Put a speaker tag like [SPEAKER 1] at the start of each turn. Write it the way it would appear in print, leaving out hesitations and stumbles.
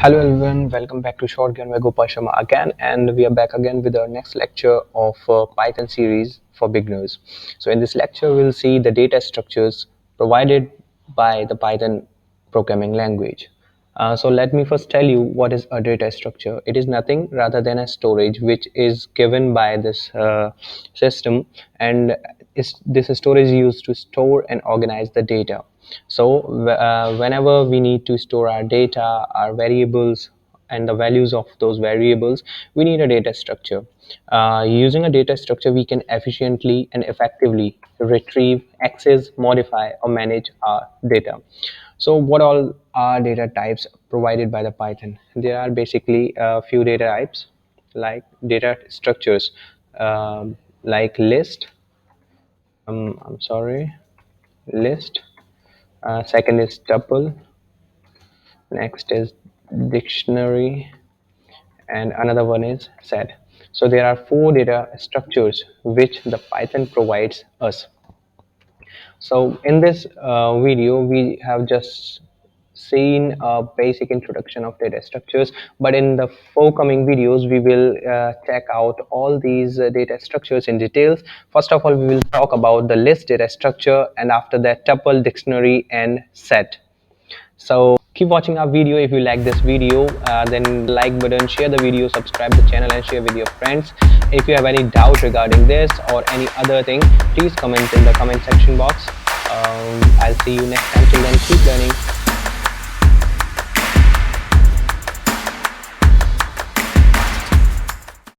[SPEAKER 1] Hello everyone, welcome back to Short Gyan by Gopal Sharma again, and we are back again with our next lecture of Python series for beginners. So in this lecture, we'll see the data structures provided by the Python programming language. So let me first tell you what is a data structure. It is nothing rather than a storage which is given by this system, and this storage is used to store and organize the data. So whenever we need to store our data, our variables, and the values of those variables, we need a data structure. Using a data structure, we can efficiently and effectively retrieve, access, modify, or manage our data. So what all are data types provided by the Python? There are basically a few data types like data structures, like list. I'm sorry, list. Second is tuple. Next is dictionary, and another one is set. So there are four data structures which the Python provides us. So in this video, we have just seen a basic introduction of data structures, but in the forthcoming videos, we will check out all these data structures in details. First of all, we will talk about the list data structure, and after that, tuple, dictionary, and set. So keep watching our video. If you like this video, then like button, share the video, subscribe the channel, and share with your friends. If you have any doubt regarding this or any other thing, please comment in the comment section box. I'll see you next time. Till then, keep learning.